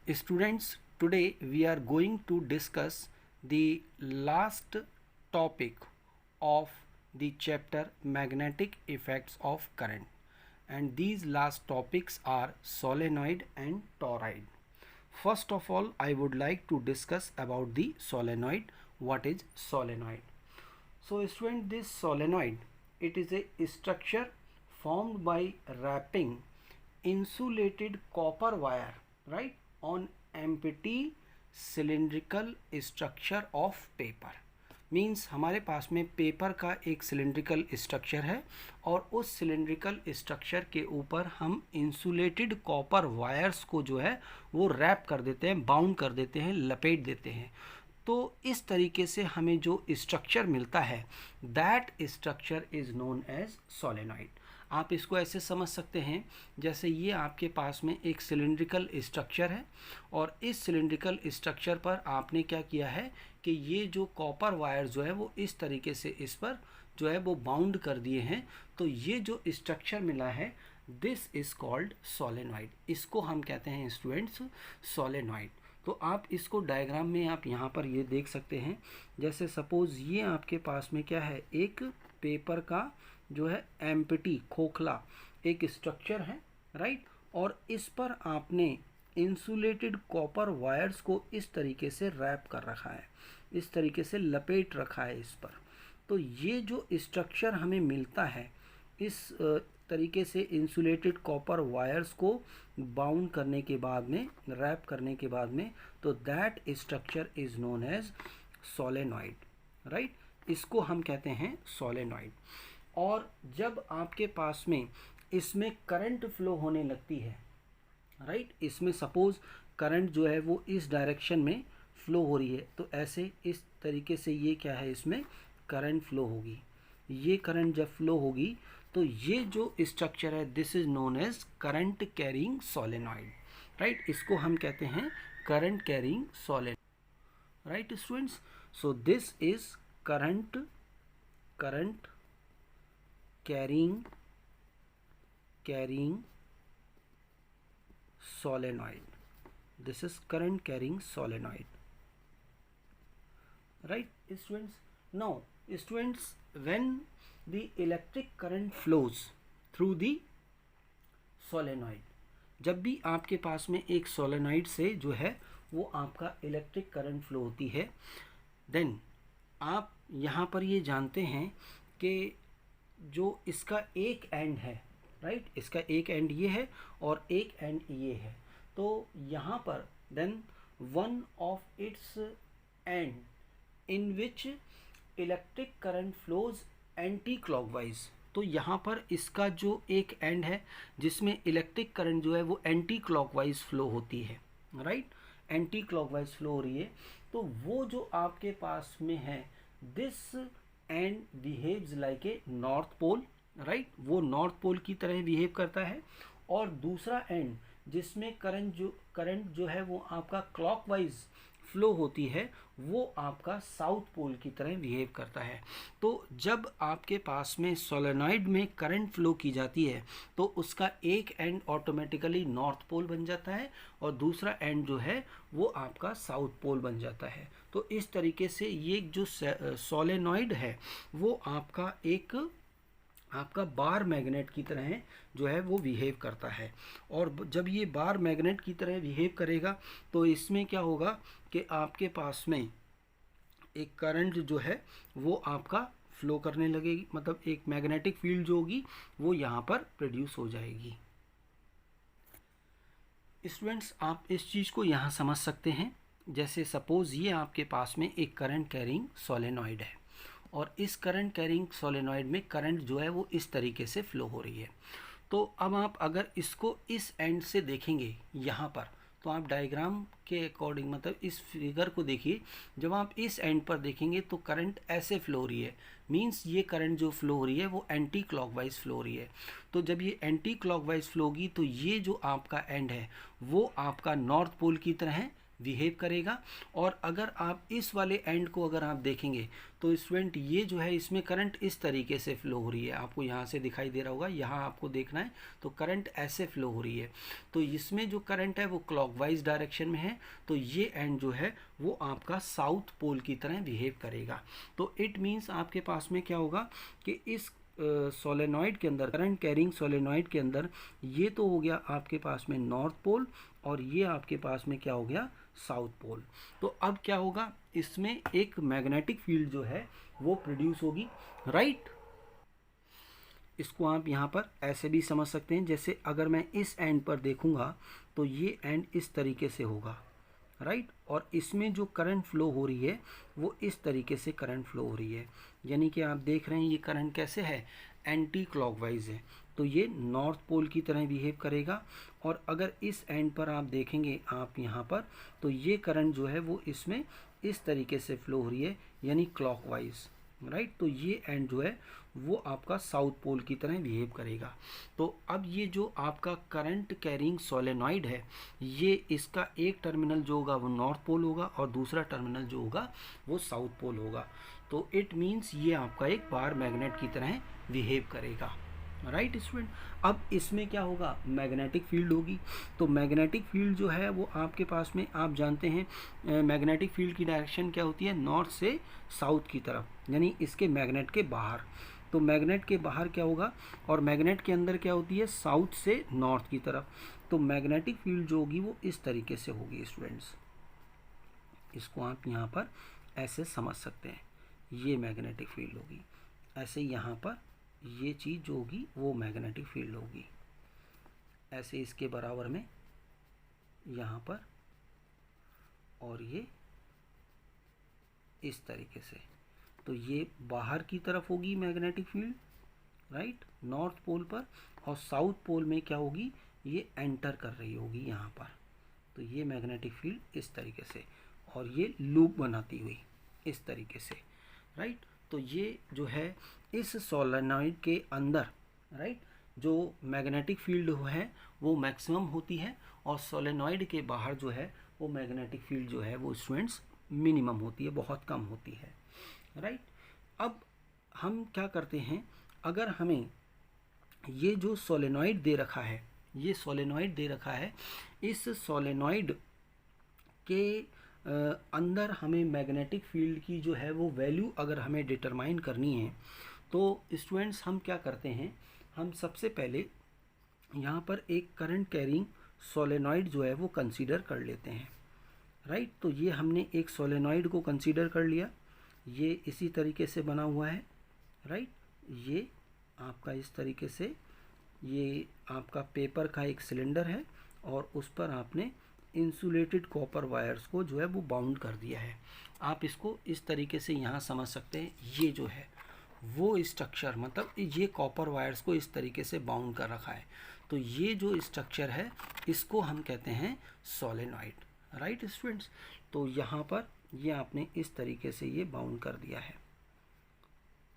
Students, today we are going to discuss the last topic of the chapter magnetic effects of current, and these last topics are solenoid and toroid. First of all, I would like to discuss about the solenoid. What is solenoid? So student, this solenoid, it is a structure formed by wrapping insulated copper wire, right, on empty cylindrical structure of paper. Means हमारे पास में paper का एक cylindrical structure है और उस cylindrical structure के ऊपर हम इंसुलेटेड कॉपर वायर्स को जो है वो रैप कर देते हैं, बाउंड कर देते हैं, लपेट देते हैं। तो इस तरीके से हमें जो स्ट्रक्चर मिलता है that structure is known as solenoid. आप इसको ऐसे समझ सकते हैं जैसे ये आपके पास में एक सिलेंड्रिकल स्ट्रक्चर है और इस सिलेंड्रिकल स्ट्रक्चर पर आपने क्या किया है कि ये जो कॉपर वायर जो है वो इस तरीके से इस पर जो है वो बाउंड कर दिए हैं। तो ये जो स्ट्रक्चर मिला है दिस इज़ कॉल्ड सोलेनॉइड। इसको हम कहते हैं स्टूडेंट्स सोलेनॉइड। तो आप इसको डायग्राम में आप यहाँ पर ये देख सकते हैं। जैसे सपोज़ ये आपके पास में क्या है, एक पेपर का जो है एम्प्टी खोखला एक स्ट्रक्चर है, राइट, और इस पर आपने इंसुलेटेड कॉपर वायर्स को इस तरीके से रैप कर रखा है, इस तरीके से लपेट रखा है इस पर। तो ये जो स्ट्रक्चर हमें मिलता है इस तरीके से इंसुलेटेड कॉपर वायर्स को बाउंड करने के बाद में, रैप करने के बाद में, तो that structure is known as solenoid, right. इसको हम कहते हैं सोलेनॉइड। और जब आपके पास में इसमें करंट फ्लो होने लगती है, राइट, इसमें सपोज़ करंट जो है वो इस डायरेक्शन में फ्लो हो रही है, तो ऐसे इस तरीके से ये क्या है, इसमें करंट फ्लो होगी। ये करंट जब फ्लो होगी तो ये जो स्ट्रक्चर है this is known as current carrying solenoid, right. इसको हम कहते हैं current carrying solenoid, right students. So this is current carrying solenoid. This is current carrying solenoid, right students? Now students, when the electric current flows through the solenoid, जब भी आपके पास में एक सोलेनॉइड से जो है वो आपका इलेक्ट्रिक करंट फ्लो होती है, देन आप यहाँ पर ये जानते हैं कि जो इसका एक एंड है, राइट, इसका एक एंड ये है और एक एंड ये है। तो यहाँ पर then one of its end in which electric current flows anti clockwise. तो यहाँ पर इसका जो एक एंड है जिसमें इलेक्ट्रिक करंट जो है वो एंटी क्लॉकवाइज फ्लो होती है, राइट, एंटी क्लॉकवाइज फ्लो हो रही है। तो वो जो आपके पास में है this end behaves like a north pole, right, वो नॉर्थ पोल की तरह बिहेव करता है। और दूसरा एंड जिसमें करंट जो है वो आपका क्लॉकवाइज फ्लो होती है वो आपका साउथ पोल की तरह बिहेव करता है। तो जब आपके पास में सोलेनॉइड में करंट फ्लो की जाती है तो उसका एक एंड ऑटोमेटिकली नॉर्थ पोल बन जाता है और दूसरा एंड जो है वो आपका साउथ पोल बन जाता है। तो इस तरीके से ये जो सोलेनॉइड है वो आपका बार मैग्नेट की तरह जो है वो बिहेव करता है। और जब ये बार मैग्नेट की तरह बिहेव करेगा तो इसमें क्या होगा कि आपके पास में एक करंट जो है वो आपका फ्लो करने लगेगी, मतलब एक मैग्नेटिक फील्ड जो होगी वो यहाँ पर प्रोड्यूस हो जाएगी। स्टूडेंट्स, आप इस चीज़ को यहाँ समझ सकते हैं। जैसे सपोज़ ये आपके पास में एक करंट कैरिंग सोलेनॉइड है और इस करंट कैरिंग सोलेनॉइड में करंट जो है वो इस तरीके से फ्लो हो रही है। तो अब आप अगर इसको इस एंड से देखेंगे यहाँ पर, तो आप डायग्राम के अकॉर्डिंग, मतलब इस फिगर को देखिए, जब आप इस एंड पर देखेंगे तो करंट ऐसे फ्लो हो रही है, मींस ये करंट जो फ्लो हो रही है वो एंटी क्लॉकवाइज फ्लो हो रही है। तो जब ये एंटी क्लॉकवाइज फ्लो होगी तो ये जो आपका एंड है वो आपका नॉर्थ पोल की तरह बिहेव करेगा। और अगर आप इस वाले एंड को अगर आप देखेंगे तो स्टूडेंट ये जो है इसमें करंट इस तरीके से फ्लो हो रही है, आपको यहाँ से दिखाई दे रहा होगा, यहाँ आपको देखना है तो करंट ऐसे फ्लो हो रही है। तो इसमें जो करंट है वो क्लॉकवाइज डायरेक्शन में है, तो ये एंड जो है वो आपका साउथ पोल की तरह बिहेव करेगा। तो इट मीन्स आपके पास में क्या होगा कि इस सोलेनॉइड के अंदर, करंट कैरिंग सोलेनॉइड के अंदर, ये तो हो गया आपके पास में नॉर्थ पोल और ये आपके पास में क्या हो गया, साउथ पोल। तो अब क्या होगा, इसमें एक मैग्नेटिक फील्ड जो है वो प्रोड्यूस होगी, राइट। इसको आप यहाँ पर ऐसे भी समझ सकते हैं, जैसे अगर मैं इस एंड पर देखूंगा तो ये एंड इस तरीके से होगा, राइट। और इसमें जो करंट फ्लो हो रही है वो इस तरीके से करंट फ्लो हो रही है, यानी कि आप देख रहे हैं ये करंट कैसे है, एंटी क्लॉकवाइज है। तो ये नॉर्थ पोल की तरह बिहेव करेगा। और अगर इस एंड पर आप देखेंगे आप यहाँ पर, तो ये करंट जो है वो इसमें इस तरीके से फ्लो हो रही है, यानी क्लॉकवाइज, राइट। तो ये एंड जो है वो आपका साउथ पोल की तरह बिहेव करेगा। तो अब ये जो आपका करंट कैरिंग सोलेनॉइड है, ये इसका एक टर्मिनल जो होगा वो नॉर्थ पोल होगा और दूसरा टर्मिनल जो होगा वो साउथ पोल होगा। तो इट मीन्स ये आपका एक बार मैग्नेट की तरह बिहेव करेगा, राइट स्टूडेंट। अब इसमें क्या होगा, मैग्नेटिक फील्ड होगी। तो मैग्नेटिक फील्ड जो है वो आपके पास में, आप जानते हैं मैग्नेटिक फील्ड की डायरेक्शन क्या होती है, नॉर्थ से साउथ की तरफ, यानी इसके मैग्नेट के बाहर। तो मैग्नेट के बाहर क्या होगा और मैग्नेट के अंदर क्या होती है, साउथ से नॉर्थ की तरफ। तो मैग्नेटिक फील्ड जो होगी वो इस तरीके से होगी स्टूडेंट्स, इसको आप यहाँ पर ऐसे समझ सकते हैं, ये मैग्नेटिक फील्ड होगी। ऐसे यहाँ पर ये चीज़ जो होगी वो मैग्नेटिक फील्ड होगी, ऐसे इसके बराबर में यहाँ पर, और ये इस तरीके से। तो ये बाहर की तरफ होगी magnetic field, right, north pole पर। और साउथ पोल में क्या होगी, ये एंटर कर रही होगी यहाँ पर। तो ये मैग्नेटिक फील्ड इस तरीके से, और ये लूप बनाती हुई इस तरीके से, राइट। तो ये जो है इस सोलेनॉइड के अंदर, राइट, जो मैग्नेटिक फील्ड है वो मैक्सिमम होती है, और सोलेनॉइड के बाहर जो है वो मैग्नेटिक फील्ड जो है वो स्टूडेंट्स मिनिमम होती है, बहुत कम होती है, राइट। अब हम क्या करते हैं, अगर हमें ये जो सोलेनॉइड दे रखा है, ये सोलेनॉइड दे रखा है, इस सोलेनॉइड के अंदर हमें मैग्नेटिक फील्ड की जो है वो वैल्यू अगर हमें डिटरमाइन करनी है, तो स्टूडेंट्स हम क्या करते हैं, हम सबसे पहले यहाँ पर एक करंट कैरिंग सोलेनॉइड जो है वो कंसीडर कर लेते हैं, राइट। तो ये हमने एक सोलेनॉइड को कंसीडर कर लिया, ये इसी तरीके से बना हुआ है, राइट। ये आपका इस तरीके से, ये आपका पेपर का एक सिलेंडर है और उस पर आपने इंसुलेटेड कॉपर वायर्स को जो है वो बाउंड कर दिया है। आप इसको इस तरीके से यहाँ समझ सकते हैं, ये जो है वो स्ट्रक्चर, मतलब ये कॉपर वायर्स को इस तरीके से बाउंड कर रखा है। तो ये जो स्ट्रक्चर है इसको हम कहते हैं सोलेनॉइड, राइट स्टूडेंट्स। तो यहाँ पर ये आपने इस तरीके से ये बाउंड कर दिया है।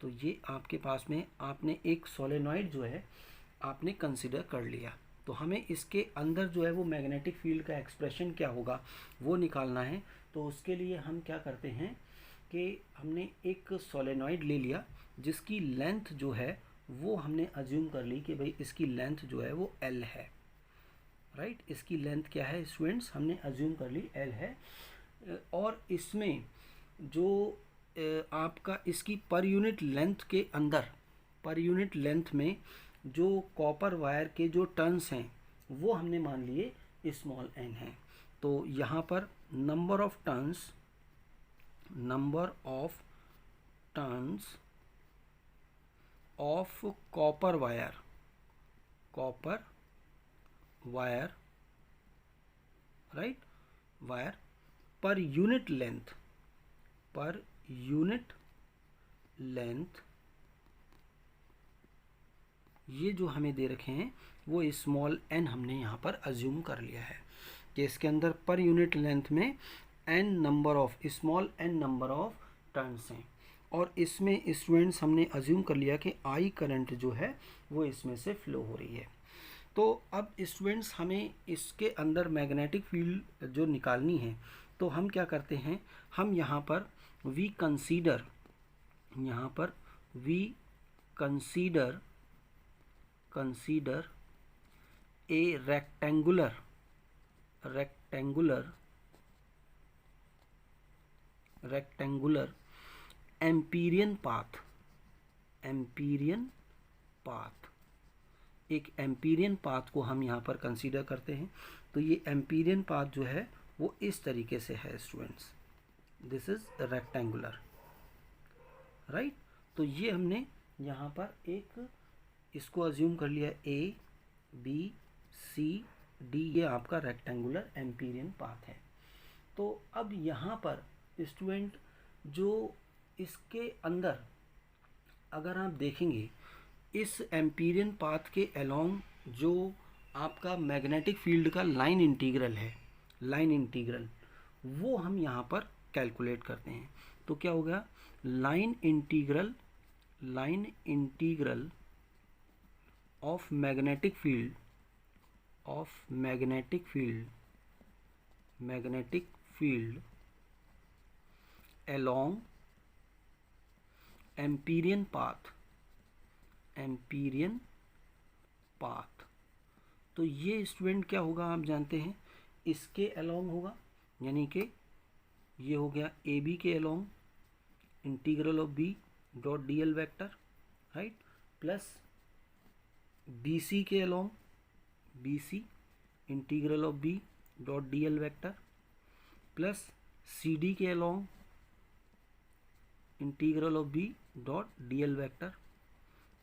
तो ये आपके पास में आपने एक सोलेनॉइड जो है आपने कंसिडर कर लिया। तो हमें इसके अंदर जो है वो मैग्नेटिक फील्ड का एक्सप्रेशन क्या होगा वो निकालना है। तो उसके लिए हम क्या करते हैं कि हमने एक सोलेनॉइड ले लिया जिसकी लेंथ जो है वो हमने अज्यूम कर ली कि भाई इसकी लेंथ जो है वो L है, राइट। इसकी लेंथ क्या है स्टूडेंट्स, हमने अज्यूम कर ली L है। और इसमें जो आपका इसकी पर यूनिट लेंथ के अंदर, पर यूनिट लेंथ में जो कॉपर वायर के जो टर्न्स हैं वो हमने मान लिए स्मॉल n हैं। तो यहाँ पर number of turns of copper wire, right, wire per unit length ये जो हमें दे रखे हैं वो स्मॉल n हमने यहाँ पर अज्यूम कर लिया है कि इसके अंदर पर यूनिट लेंथ में small n number of turns हैं। और इसमें स्टूडेंट्स हमने अज्यूम कर लिया कि I करंट जो है वो इसमें से फ्लो हो रही है। तो अब स्टूडेंट्स हमें इसके अंदर मैग्नेटिक फील्ड जो निकालनी है तो हम क्या करते हैं, हम यहाँ पर we consider a rectangular amperian path, एक एम्पीरियन पाथ को हम यहाँ पर कंसीडर करते हैं। तो ये एम्पीरियन पाथ जो है वो इस तरीके से है students, this is rectangular, right. तो ये हमने यहाँ पर एक इसको अज्यूम कर लिया, ए बी सी डी, ये आपका रेक्टेंगुलर एम्पीरियन पाथ है। तो अब यहाँ पर स्टूडेंट जो इसके अंदर अगर आप देखेंगे, इस एम्पीरियन पाथ के अलोंग जो आपका मैग्नेटिक फील्ड का लाइन इंटीग्रल वो हम यहाँ पर कैलकुलेट करते हैं। तो क्या हो गया, line integral of magnetic field along empyrean path. तो ये स्टूडेंट क्या होगा, आप जानते हैं इसके अलोंग होगा, यानी कि ये हो गया ए बी के along integral of B dot D L vector, right, plus B C के along B C integral of B dot D L vector, plus C D के along integral of B dot D L vector,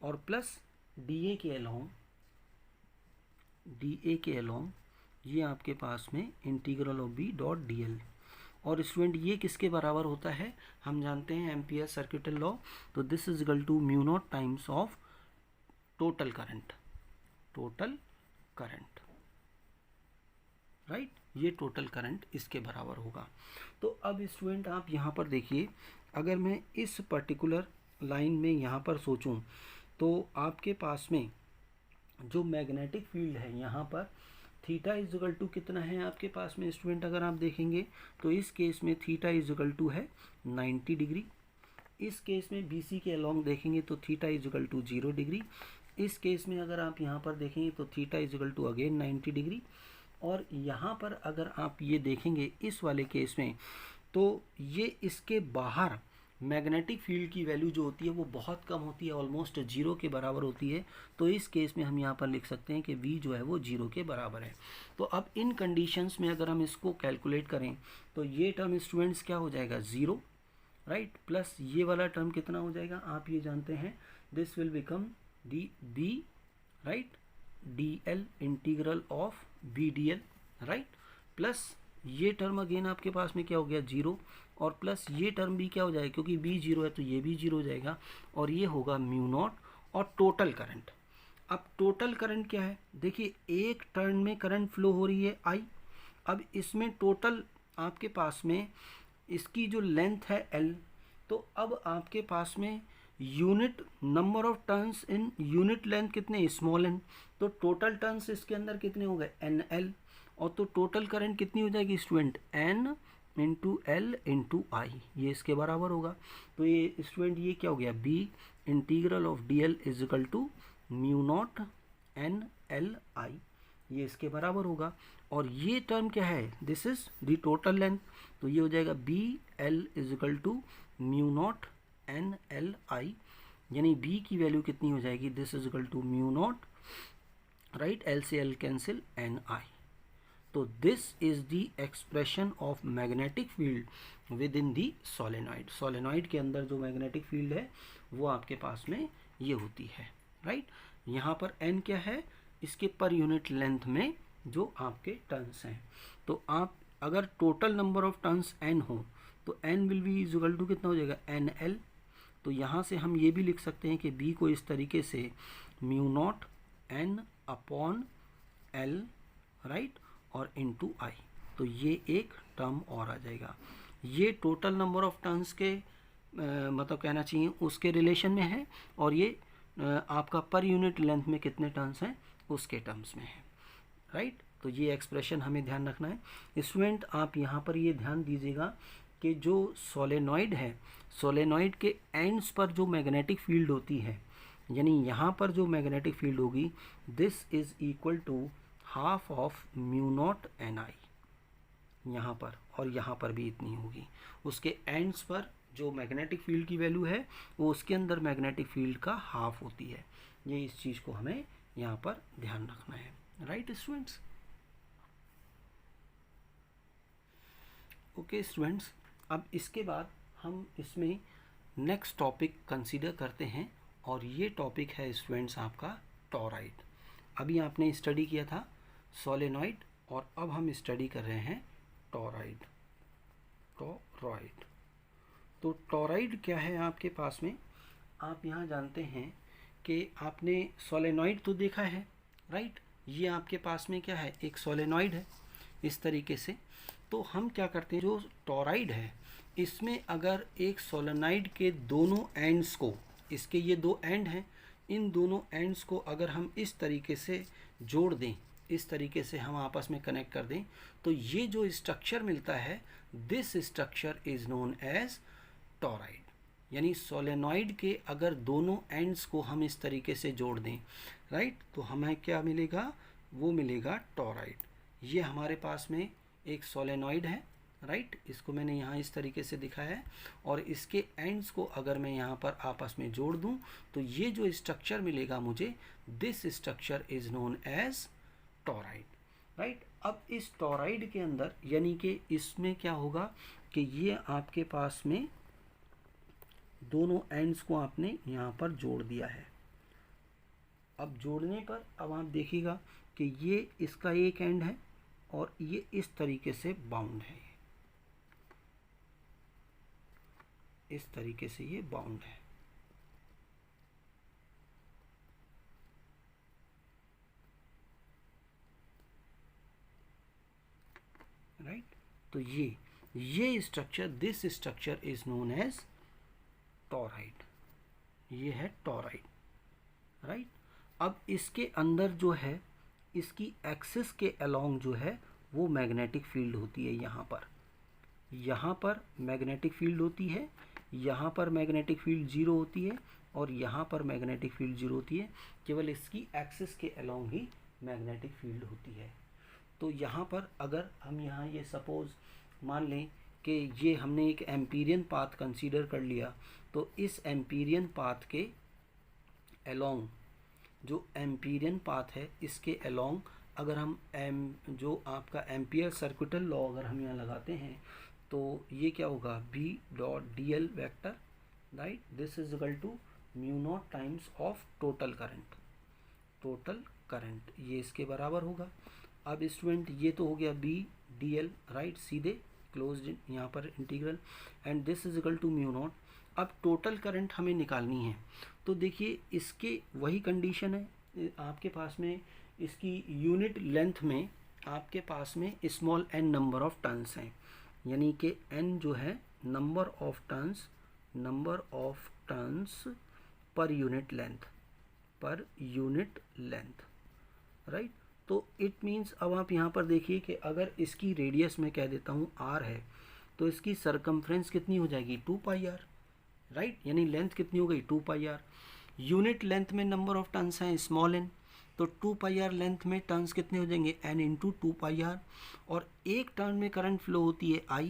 और plus D A के along ये आपके पास में integral of B dot D L. और student ये किसके बराबर होता है, हम जानते हैं एम्पियर सर्किटल लॉ। तो this is equal to mu naught times of total current, right, ये टोटल करंट इसके बराबर होगा। तो अब स्टूडेंट आप यहाँ पर देखिए, अगर मैं इस पर्टिकुलर लाइन में यहाँ पर सोचूं तो आपके पास में जो मैग्नेटिक फील्ड है यहाँ पर थीटा इज इक्वल टू कितना है आपके पास में स्टूडेंट, अगर आप देखेंगे तो इस केस में थीटा इज इक्वल टू है 90 डिग्री। इस केस में BC के अलोंग देखेंगे तो theta is equal to 0 degree. इस केस में अगर आप यहाँ पर देखेंगे तो theta is equal to again 90 degree. और यहाँ पर अगर आप ये देखेंगे इस वाले केस में तो ये इसके बाहर मैग्नेटिक फील्ड की वैल्यू जो होती है वो बहुत कम होती है, ऑलमोस्ट 0 के बराबर होती है। तो इस केस में हम यहाँ पर लिख सकते हैं कि V जो है वो 0 के बराबर है। तो अब इन कंडीशंस में अगर हम इसको कैलकुलेट करें तो ये टर्म स्टूडेंट्स क्या हो जाएगा, 0, राइट, प्लस ये वाला टर्म कितना हो जाएगा, आप ये जानते हैं, this will become D B, right, D L integral of B D L, right, plus ये टर्म अगेन आपके पास में क्या हो गया, 0, और प्लस ये टर्म भी क्या हो जाएगा, क्योंकि बी 0 है तो ये भी 0 हो जाएगा, और ये होगा म्यू नॉट और टोटल करंट। अब टोटल करंट क्या है, देखिए एक टर्न में करंट फ्लो हो रही है आई। अब इसमें टोटल आपके पास में इसकी जो लेंथ है L, तो अब आपके पास में unit number of turns in unit length कितने, स्मॉल n, तो टोटल टर्न्स इसके अंदर कितने हो गए, NL, और तो टोटल करंट कितनी हो जाएगी student, N into L into I, ये इसके बराबर होगा। तो ये स्टूडेंट ये क्या हो गया, B integral of D L is equal to mu naught N L I, ये इसके बराबर होगा। और ये टर्म क्या है, this is the total length, तो ये हो जाएगा B L is equal to mu naught N L I, यानी B की वैल्यू कितनी हो जाएगी, this is equal to mu naught, right, L से L कैंसिल, एन आई। तो this is the expression of magnetic field with in the solenoid. Solenoid के अंदर जो मैग्नेटिक फील्ड है वो आपके पास में ये होती है, राइट। यहाँ पर n क्या है, इसके पर यूनिट लेंथ में जो आपके टर्न्स हैं। तो आप अगर total number of turns n हो तो n will be is equal to कितना हो जाएगा, NL। तो यहाँ से हम ये भी लिख सकते हैं कि B को इस तरीके से mu naught N upon L, right, और इनटू आई। तो ये एक टर्म और आ जाएगा, ये टोटल नंबर ऑफ टर्न्स के मतलब कहना चाहिए उसके रिलेशन में है, और ये आपका पर यूनिट लेंथ में कितने टर्न्स हैं उसके टर्म्स में है, राइट। तो ये एक्सप्रेशन हमें ध्यान रखना है। स्टूडेंट आप यहाँ पर ये ध्यान दीजिएगा कि जो सोलेनॉइड है, सोलेनॉइड के एंड्स पर जो मैग्नेटिक फील्ड होती है, यानी यहाँ पर जो मैग्नेटिक फील्ड होगी, this is equal to half of mu naught N I यहाँ पर, और यहाँ पर भी इतनी होगी। उसके एंड्स पर जो मैग्नेटिक फील्ड की वैल्यू है वो उसके अंदर मैग्नेटिक फील्ड का हाफ होती है। ये इस चीज़ को हमें यहाँ पर ध्यान रखना है। Right students? ओके स्टूडेंट्स, अब इसके बाद हम इसमें नेक्स्ट टॉपिक कंसीडर करते हैं, और ये टॉपिक है स्टूडेंट्स आपका टॉरॉइड। अभी आपने स्टडी किया था सोलेनॉइड, और अब हम स्टडी कर रहे हैं टॉरॉइड। टॉरॉइड, तो टॉरॉइड क्या है आपके पास में? आप यहाँ जानते हैं कि आपने सोलेनॉइड तो देखा है, राइट? ये आपके पास में क्या है? एक सोलेनॉइड है इस तरीके से। तो हम क्या करते हैं, जो टॉरॉइड है इसमें अगर एक सोलेनॉइड के दोनों एंड्स को, इसके ये दो एंड हैं, इन दोनों एंड्स को अगर हम इस तरीके से जोड़ दें, इस तरीके से हम आपस में कनेक्ट कर दें, तो ये जो स्ट्रक्चर मिलता है, this structure is known as toroid. यानी सोलेनॉइड के अगर दोनों एंड्स को हम इस तरीके से जोड़ दें, राइट, तो हमें क्या मिलेगा? वो मिलेगा टॉरॉइड। ये हमारे पास में एक सोलेनॉइड है, राइट, इसको मैंने यहाँ इस तरीके से दिखाया है, और इसके एंड्स को अगर मैं यहाँ पर आपस में जोड़ दूँ तो ये जो स्ट्रक्चर मिलेगा मुझे, this structure is known as toroid, right. अब इस टॉरॉइड के अंदर यानी कि इसमें क्या होगा कि ये आपके पास में दोनों एंड्स को आपने यहाँ पर जोड़ दिया है। अब जोड़ने पर अब आप देखिएगा कि ये इसका एक एंड है और ये इस तरीके से बाउंड है, इस तरीके से ये बाउंड है, राइट। तो ये structure, this structure is known as toroid. ये है टॉरॉइड, राइट। अब इसके अंदर जो है, इसकी एक्सिस के अलोंग जो है वो मैग्नेटिक फील्ड होती है। यहाँ पर मैग्नेटिक फील्ड होती है, यहाँ पर मैग्नेटिक फील्ड जीरो होती है, और यहाँ पर मैग्नेटिक फील्ड जीरो होती है। केवल इसकी एक्सिस के अलोंग ही मैग्नेटिक फील्ड होती है। तो यहाँ पर अगर हम यहाँ ये सपोज मान लें कि ये हमने एक एम्पीरियन पाथ कंसीडर कर लिया, तो इस एम्पीरियन पाथ के अलोंग, जो एम्पीरियन पाथ है इसके अलोंग अगर हम जो आपका एम्पियर सर्किटल लॉ अगर हम यहाँ लगाते हैं, तो ये क्या होगा, B dot DL vector, right, this is equal to mu naught times of total current. Total current ये इसके बराबर होगा। अब स्टूडेंट ये तो हो गया B DL, राइट, सीधे क्लोज्ड यहाँ पर integral, and this is equal to mu naught. अब टोटल करंट हमें निकालनी है, तो देखिए इसके वही कंडीशन है आपके पास में, इसकी यूनिट लेंथ में आपके पास में small n number of turns हैं, यानी कि n जो है number of turns per unit length, right. तो इट मीन्स अब आप यहाँ पर देखिए कि अगर इसकी रेडियस में कह देता हूँ r है, तो इसकी सरकमफ्रेंस कितनी हो जाएगी, 2πr, राइट, यानी लेंथ कितनी हो गई, 2πr। यूनिट लेंथ में नंबर ऑफ टर्न्स हैं स्मॉल n, तो 2πr लेंथ में टर्न्स कितने हो जाएंगे, n इंटू 2πr, और एक टर्न में करंट फ्लो होती है I,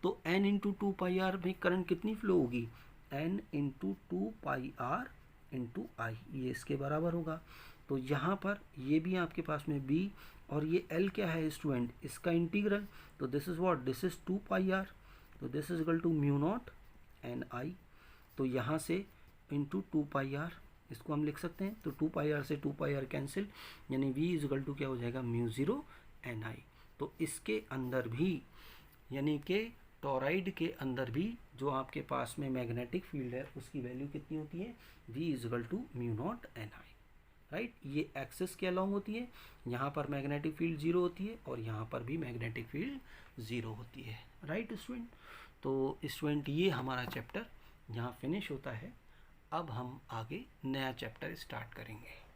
तो n इंटू 2πr में करंट कितनी फ्लो होगी, n into 2πr into I, ये इसके बराबर होगा। तो यहाँ पर ये भी आपके पास में B, और ये L क्या है स्टूडेंट, इसका इंटीग्रल, तो this is what, this is 2πr, तो this is equal to mu naught N I. तो यहाँ से इंटू 2πr इसको हम लिख सकते हैं, तो 2πr से 2πr कैंसिल, यानी V इज इक्वल टू क्या हो जाएगा, म्यू ज़ीरो एन आई। तो इसके अंदर भी यानी कि टॉरॉइड के अंदर भी जो आपके पास में मैग्नेटिक फील्ड है उसकी वैल्यू कितनी होती है, V is equal to mu naught N I, right. ये एक्सिस के अलोंग होती है, यहाँ पर मैग्नेटिक फील्ड जीरो होती है और यहाँ पर भी मैग्नेटिक फील्ड ज़ीरो होती है, राइट स्टूडेंट। तो स्टूडेंट ये हमारा चैप्टर यहाँ फिनिश होता है। अब हम आगे नया चैप्टर स्टार्ट करेंगे।